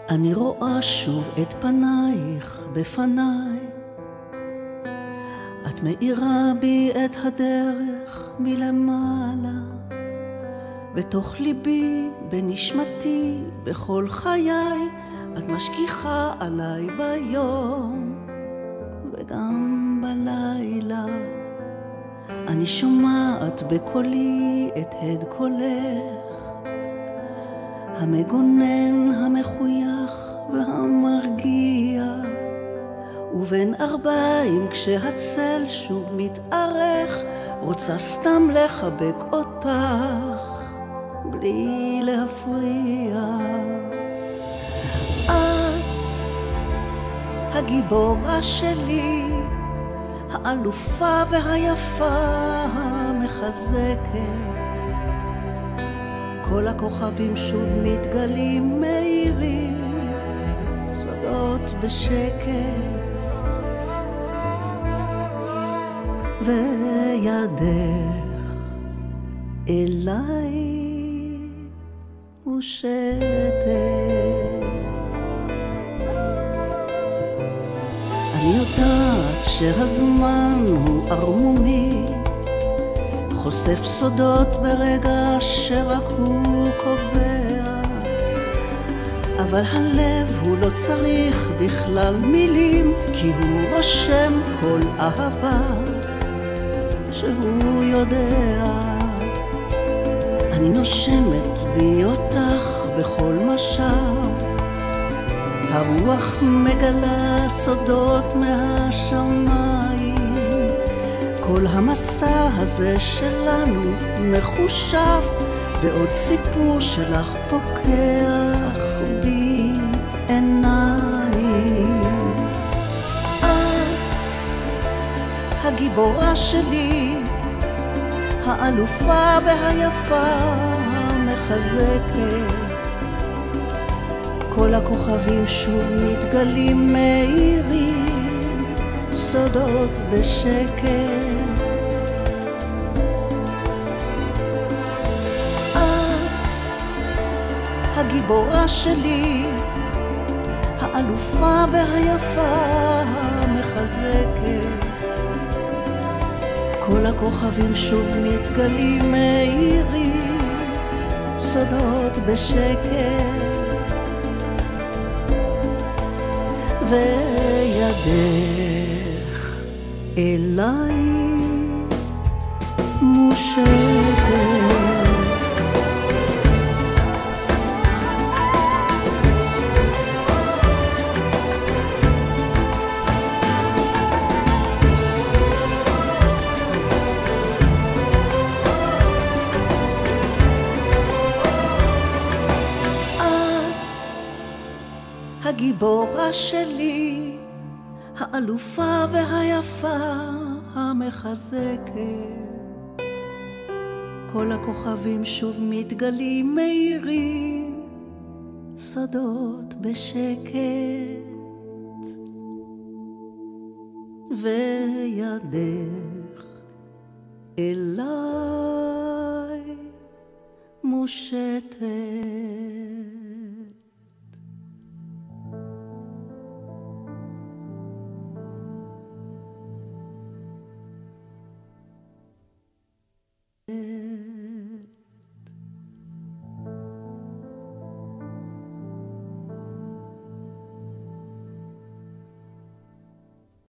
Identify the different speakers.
Speaker 1: אני רואה שוב את פנייך בפניי, את מאירה בי את הדרך מלמעלה, בתוך ליבי, בנשמתי, בכל חיי, את משגיחה עליי ביום וגם בלילה. אני שומעת בקולי את הד קולך, המגונן, המחוייך והמרגיע, ובין ארבעים כשהצל שוב מתארך, רוצה סתם לחבק אותך בלי להפריע. את הגיבורה שלי, האלופה והיפה המחזקת, כל הכוכבים שוב מתגלים מאירים, סודות בשקט, וידך אליי מושטת. אני יודעת שהזמן הוא ערמומי, חושף סודות ברגע שרק הוא קובע, אבל הלב הוא לא צריך בכלל מילים, כי הוא רושם כל אהבה שהוא יודע. אני נושמת בי אותך בכל משב, הרוח מגלה סודות מהשמיים, כל המסע הזה שלנו מחושב, ועוד סיפור שלך פוקח בי עיניים. את הגיבורה שלי, האלופה והיפה המחזקת, כל הכוכבים שוב מתגלים מאירים, סודות בשקט. את הגיבורה שלי, האלופה והיפה המחזקת, כל הכוכבים שוב מתגלים מאירים, סודות בשקט, וידך אליי מושטת. הגיבורה שלי, האלופה והיפה המחזקת, כל הכוכבים שוב מתגלים מאירים, סודות בשקט, וידך אליי מושטת.